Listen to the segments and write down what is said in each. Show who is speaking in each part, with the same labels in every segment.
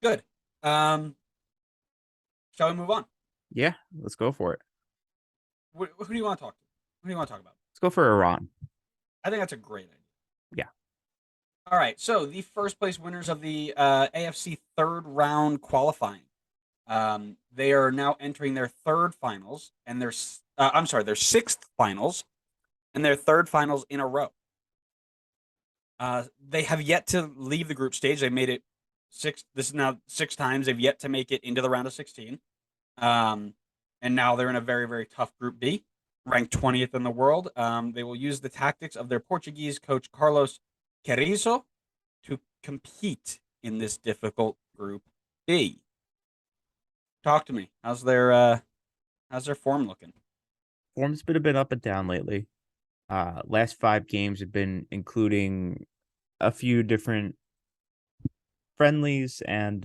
Speaker 1: Good. Um, shall we move on?
Speaker 2: Yeah, let's go for it.
Speaker 1: Who do you want to talk to? Who do you want to talk about?
Speaker 2: Let's go for Iran.
Speaker 1: I think that's a great idea.
Speaker 2: Yeah.
Speaker 1: All right. So the first place winners of the AFC third round qualifying. They are now entering their third finals and I'm sorry, their sixth finals and their third finals in a row. They have yet to leave the group stage. They made it six. This is now six times. They've yet to make it into the round of 16. Um, and now they're in a very, very tough Group B, ranked 20th in the world. They will use the tactics of their Portuguese coach Carlos Queiroz to compete in this difficult Group B. Talk to me. How's their form looking?
Speaker 2: Form's been a bit up and down lately. Last 5 games have been including a few different friendlies and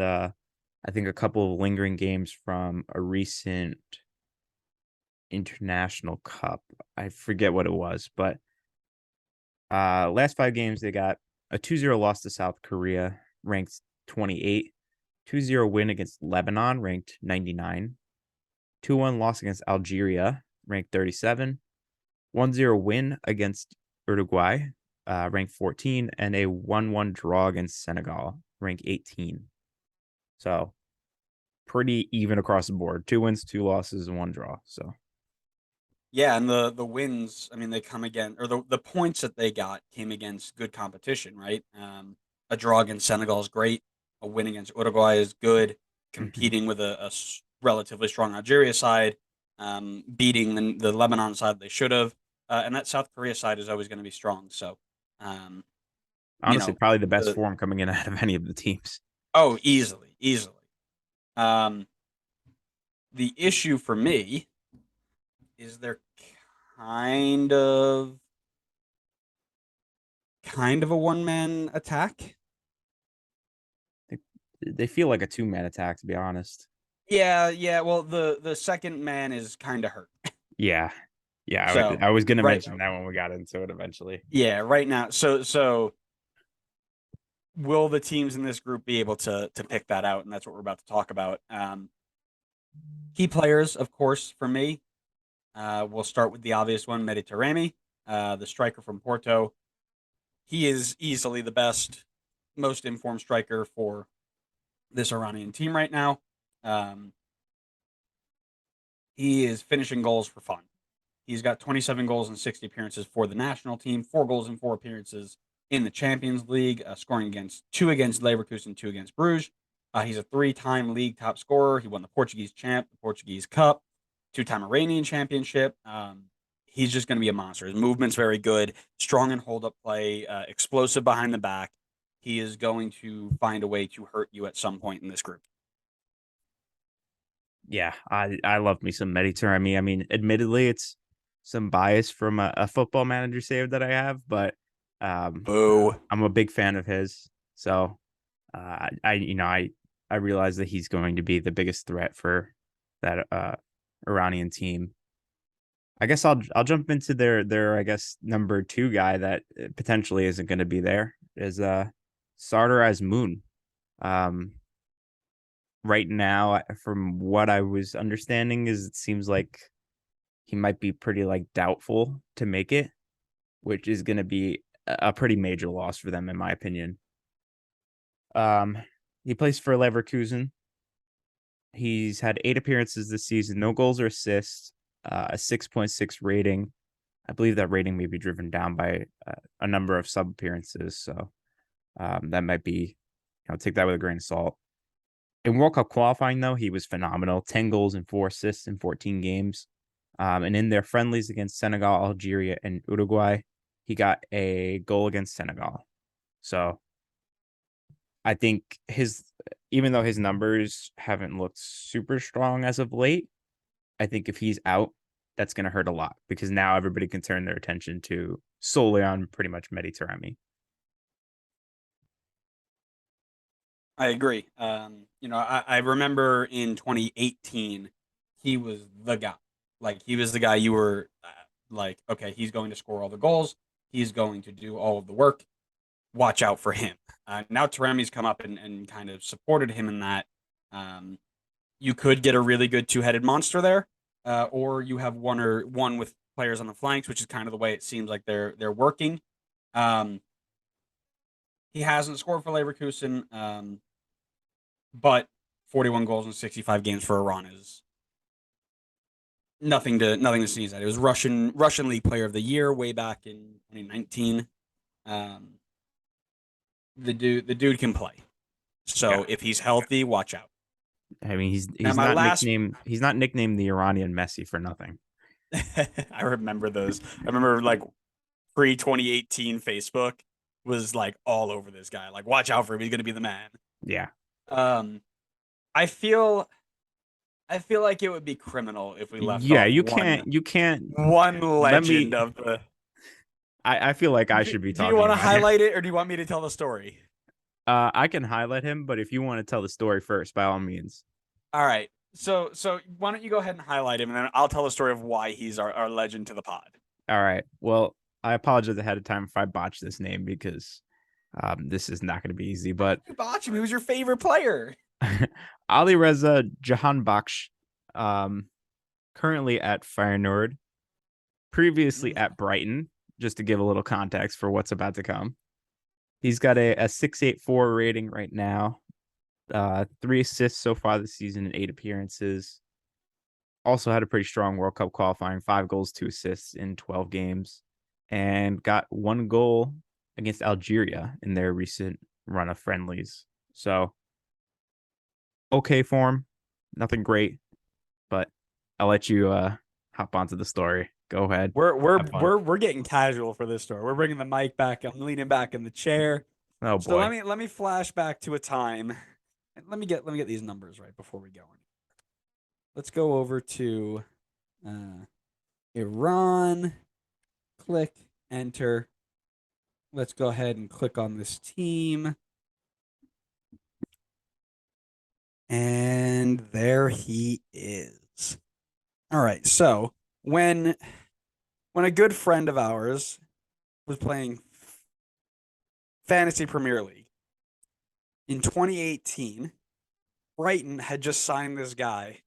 Speaker 2: I think a couple of lingering games from a recent international cup. I forget what it was, but last 5 games they got a 2-0 loss to South Korea, ranked 28, 2-0 win against Lebanon, ranked 99, 2-1 loss against Algeria, ranked 37, 1-0 win against Uruguay, ranked 14, and a 1-1 draw against Senegal, ranked 18. So pretty even across the board. 2 wins, 2 losses, and 1 draw. So
Speaker 1: Yeah, and the wins, I mean, they come again, or the points that they got came against good competition, right? A draw against Senegal is great. A win against Uruguay is good.
Speaker 2: mhm.
Speaker 1: Competing with a relatively strong Algeria side, beating the Lebanon side they should have, and that South Korea side is always going to be strong. So, um, you
Speaker 2: Honestly,
Speaker 1: know,
Speaker 2: probably the best
Speaker 1: the
Speaker 2: form coming in out of any of the teams.
Speaker 1: oh, easily, easily. Um, the issue for me is they're kind of kind of a one man attack.
Speaker 2: They, they feel like a 2-man attack, to be honest.
Speaker 1: Yeah, yeah. Well, the second man is kind of hurt.
Speaker 2: Yeah. Yeah.
Speaker 1: So
Speaker 2: I was going to
Speaker 1: right,
Speaker 2: mention that when we got into it eventually.
Speaker 1: yeah, right now. So will the teams in this group be able to pick that out? And that's what we're about to talk about. Key players, of course, for me. We'll start with the obvious one, Mediterranean, the striker from Porto. He is easily the best, most informed striker for this Iranian team right now. Um, he is finishing goals for fun. He's got 27 goals and 60 appearances for the national team, 4 goals and 4 appearances in the Champions League, scoring two against Leverkusen, two against Bruges. He's a three-time league top scorer. He won the Portuguese champ, the Portuguese Cup, two-time Iranian championship. He's just going to be a monster. His movement's very good, strong in hold-up play, explosive behind the back. He is going to find a way to hurt you at some point in this group.
Speaker 2: Yeah, I love me some Mediterranean. I mean, admittedly, it's some bias from a football manager save that I have, but um,
Speaker 1: Boo.
Speaker 2: I'm a big fan of his. So I realize that he's going to be the biggest threat for that Iranian team. I guess I'll jump into their I guess number 2 guy that potentially isn't going to be there is Sardar Azmoun. Um, right now, from what I was understanding, is it seems like he might be pretty like doubtful to make it, which is going to be a pretty major loss for them, in my opinion. Um, he plays for Leverkusen. He's had 8 appearances this season, no goals or assists, a 6.6 rating. I believe that rating may be driven down by a number of sub appearances, so that might be, take that with a grain of salt. In World Cup qualifying, though, he was phenomenal. 10 goals and 4 assists in 14 games. And in their friendlies against Senegal, Algeria, and Uruguay, he got a goal against Senegal. So I think even though his numbers haven't looked super strong as of late, I think if he's out, that's going to hurt a lot because now everybody can turn their attention to solely on pretty much Mediterranean.
Speaker 1: I agree. I remember in 2018, he was the guy. Like he was the guy you were like, okay, he's going to score all the goals. He's going to do all of the work. watch out for him. Now Taremi's come up and kind of supported him in that. You could get a really good two-headed monster there, or you have one with players on the flanks, which is kind of the way it seems like they're working. Um, he hasn't scored for Leverkusen, but 41 goals in 65 games for Iran is nothing to sneeze at. It was Russian League Player of the Year way back in 2019. Um, the dude can play. So
Speaker 2: Yeah.
Speaker 1: if he's healthy, watch out.
Speaker 2: I mean,
Speaker 1: Now
Speaker 2: he's
Speaker 1: my
Speaker 2: not
Speaker 1: last
Speaker 2: nicknamed the Iranian Messi for nothing.
Speaker 1: I remember those. I remember like pre 2018 Facebook was like all over this guy. Like, watch out for him. He's gonna be the man.
Speaker 2: Yeah.
Speaker 1: Um, I feel I feel like it would be criminal if we left
Speaker 2: Yeah,
Speaker 1: off
Speaker 2: you can't
Speaker 1: one
Speaker 2: let me
Speaker 1: legend of the.
Speaker 2: I feel like I should be
Speaker 1: Do you
Speaker 2: talking
Speaker 1: want to
Speaker 2: about him.
Speaker 1: highlight it, or do you want me to tell the story?
Speaker 2: I can highlight him, but if you want to tell the story first, by all means.
Speaker 1: All right. So why don't you go ahead and highlight him, and then I'll tell the story of why he's our legend to the pod.
Speaker 2: All right. Well, I apologize ahead of time if I botch this name because this is not going to be easy. But
Speaker 1: You botched him. He was your favorite player.
Speaker 2: Ali Reza Jahanbakhsh, currently at Feyenoord, previously at Brighton, just to give a little context for what's about to come. He's got a 684 rating right now. 3 assists so far this season in 8 appearances. Also had a pretty strong World Cup qualifying, 5 goals, 2 assists in 12 games, and got 1 goal against Algeria in their recent run of friendlies. So, okay form, nothing great, but I'll let you hop onto the story. Go ahead.
Speaker 1: We're getting casual for this story. We're bringing the mic back. I'm leaning back in the chair.
Speaker 2: Oh
Speaker 1: So
Speaker 2: boy.
Speaker 1: let me flash back to a time. Let me get these numbers right before we go. Let's go over to Iran. Click enter. Let's go ahead and click on this team. And there he is. All right. So when a good friend of ours was playing Fantasy Premier League in 2018, Brighton had just signed this guy.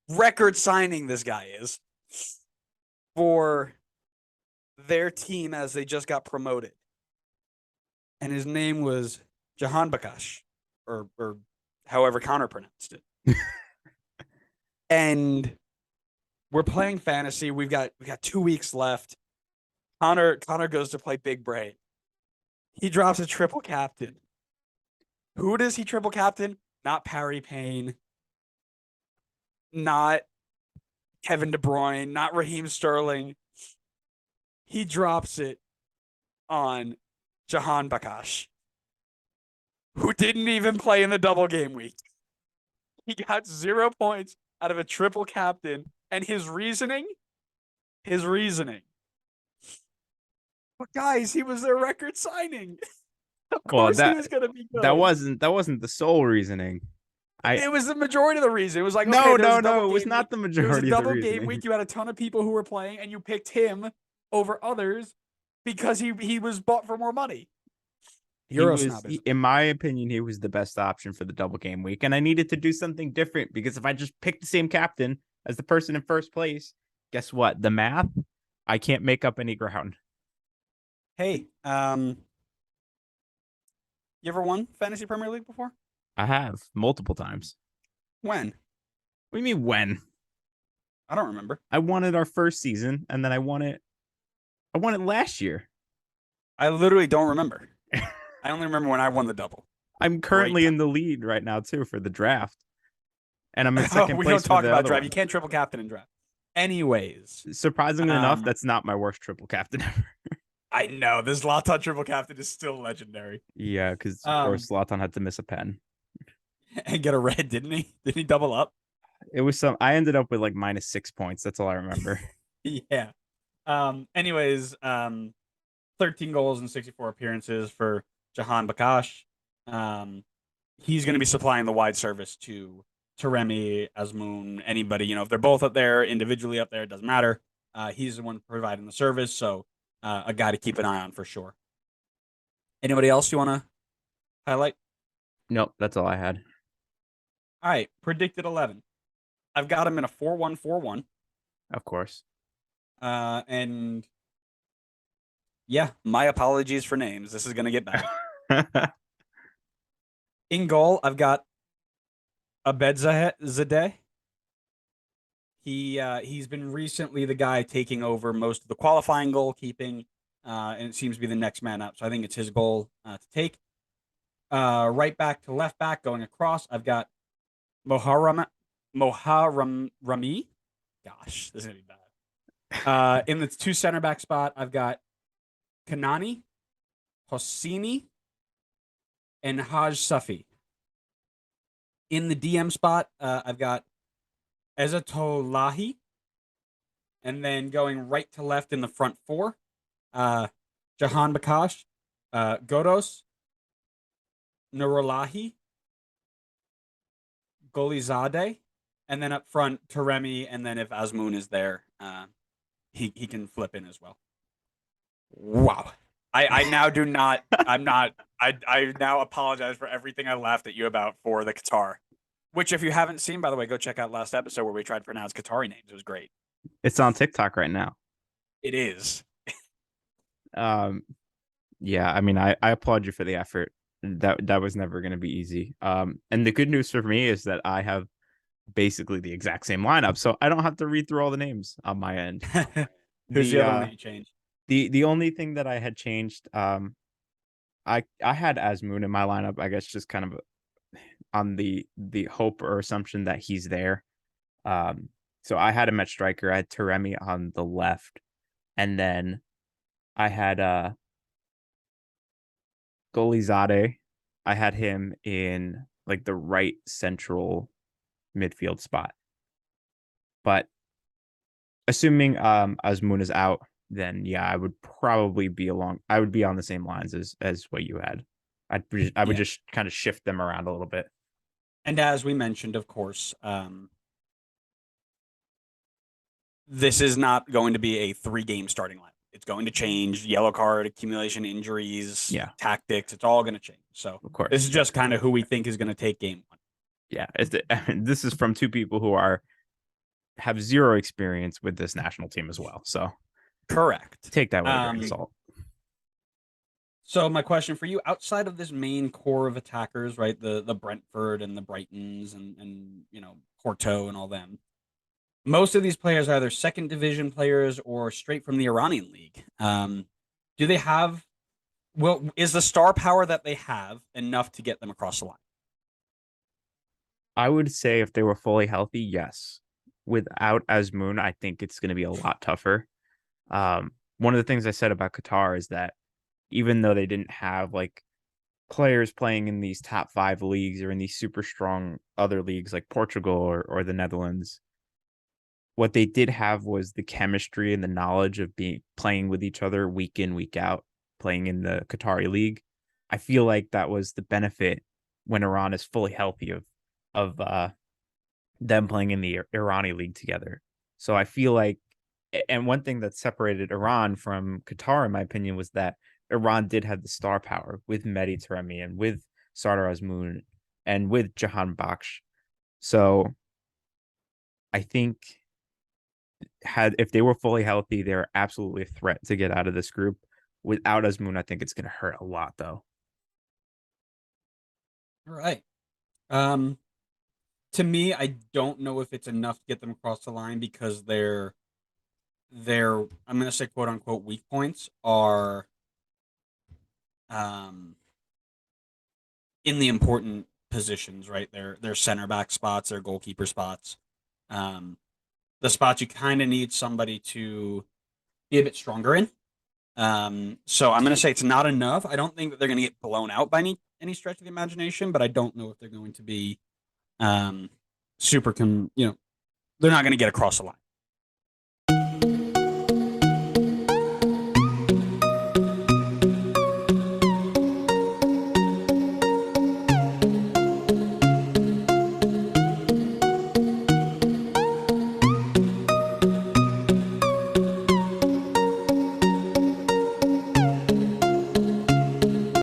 Speaker 1: Record signing this guy is for their team as they just got promoted. And his name was Jahan Bakash, or however Connor pronounced it. And we're playing fantasy. We got 2 weeks left. Connor goes to play Big Brain. He drops a triple captain. Who does he triple captain? Not Parry Payne. Not Kevin De Bruyne. Not Raheem Sterling. He drops it on Jahan Bakash, who didn't even play in the double game week. He got 0 points out of a triple captain, and his reasoning. But guys, he was their record signing. Of
Speaker 2: Well,
Speaker 1: course, he was going to be good.
Speaker 2: that wasn't the sole reasoning.
Speaker 1: It was the majority of the reason. It was like,
Speaker 2: No,
Speaker 1: okay,
Speaker 2: no, it was not the majority
Speaker 1: There was
Speaker 2: of
Speaker 1: a
Speaker 2: the
Speaker 1: double game
Speaker 2: reasoning.
Speaker 1: week. You had a ton of people who were playing, and you picked him over others because he was bought for more money.
Speaker 2: In my opinion, he was the best option for the double game week, and I needed to do something different because if I just picked the same captain as the person in first place, guess what? The math, I can't make up any ground.
Speaker 1: Hey, you ever won Fantasy Premier League before?
Speaker 2: I have multiple times.
Speaker 1: When?
Speaker 2: What do you mean when?
Speaker 1: I don't remember.
Speaker 2: I won it our first season, and then I won it last year.
Speaker 1: I literally don't remember. I only remember when I won the double.
Speaker 2: I'm currently in the lead right now too for the draft, and I'm in second place.
Speaker 1: We don't talk
Speaker 2: for the
Speaker 1: about
Speaker 2: other
Speaker 1: draft.
Speaker 2: one.
Speaker 1: You can't triple captain in draft. Anyways,
Speaker 2: Surprisingly enough, that's not my worst triple captain ever.
Speaker 1: I know this Zlatan triple captain is still legendary.
Speaker 2: Yeah, because of course Zlatan had to miss a pen
Speaker 1: and get a red, didn't he? Didn't he double up?
Speaker 2: It was some. I ended up with like -6 points. That's all I remember.
Speaker 1: Yeah. Anyways, 13 goals and 64 appearances for Jahan Bakash. He's going to be supplying the wide service to Remy, Azmoun, anybody. If they're both up there, individually up there, it doesn't matter. He's the one providing the service, so a guy to keep an eye on for sure. Anybody else you want to highlight?
Speaker 2: Nope, that's all I had.
Speaker 1: All right, predicted 11. I've got him in a 4-1-4-1.
Speaker 2: Of course.
Speaker 1: And yeah, my apologies for names. This is going to get bad. In goal, I've got Abedzadeh. He's been recently the guy taking over most of the qualifying goalkeeping, and it seems to be the next man up. So I think it's his goal to take. Right back to left back going across. I've got Moharam Rami. Gosh, this is gonna be bad. In the two center back spot, I've got Kanani, Hosseini, and Haj Safi. In the DM spot, I've got Ezatolahi, and then going right to left in the front four, Jahan Bakash, Godos, Nurulahi, Golizade, and then up front Taremi, and then if Azmoun is there, he can flip in as well. Wow. I now do not. I'm not. I now apologize for everything I laughed at you about for the Qatar. Which, if you haven't seen, by the way, go check out last episode where we tried to pronounce Qatari names. It was great.
Speaker 2: It's on TikTok right now.
Speaker 1: It is.
Speaker 2: Yeah, I mean, I applaud you for the effort. That was never going to be easy. And the good news for me is that I have basically the exact same lineup, so I don't have to read through all the names on my end.
Speaker 1: Who's the other one that you changed?
Speaker 2: The only thing that I had changed, I had Azmoun in my lineup. I guess just kind of on the hope or assumption that he's there. So I had him at striker. I had Taremi on the left, and then I had Golizade. I had him in like the right central midfield spot. But assuming Azmoun is out, then yeah, I would probably be I would be on the same lines as what you had. I would just kind of shift them around a little bit.
Speaker 1: And as we mentioned, of course, this is not going to be a 3-game starting line. It's going to change. Yellow card, accumulation, injuries, tactics. It's all going to change. So
Speaker 2: of course,
Speaker 1: this is just kind of who we think is going to take game one.
Speaker 2: Yeah, this is from two people who have zero experience with this national team as well. So
Speaker 1: correct.
Speaker 2: Take that with a grain of salt.
Speaker 1: So my question for you, outside of this main core of attackers, right, the Brentford and the Brightons and Porto and all them, most of these players are either second division players or straight from the Iranian league. Do they have? Well, is the star power that they have enough to get them across the line?
Speaker 2: I would say if they were fully healthy, yes. Without Azmoun, I think it's going to be a lot tougher. One of the things I said about Qatar is that even though they didn't have like players playing in these top 5 leagues or in these super strong other leagues like Portugal or the Netherlands, what they did have was the chemistry and the knowledge of playing with each other week in, week out, playing in the Qatari league. I feel like that was the benefit when Iran is fully healthy of them playing in the Irani league together. So I feel like, and one thing that separated Iran from Qatar, in my opinion, was that Iran did have the star power with Mehdi Taremi and with Sardar Azmoun and with Jahan Baksh. So I think if they were fully healthy, they're absolutely a threat to get out of this group. Without Azmoun, I think it's going to hurt a lot, though.
Speaker 1: All right. To me, I don't know if it's enough to get them across the line because their I'm going to say quote unquote weak points are in the important positions, right? Their center back spots, their goalkeeper spots. The spots you kind of need somebody to be a bit stronger in. So I'm going to say it's not enough. I don't think that they're going to get blown out by any stretch of the imagination, but I don't know if they're going to be super they're not going to get across the line.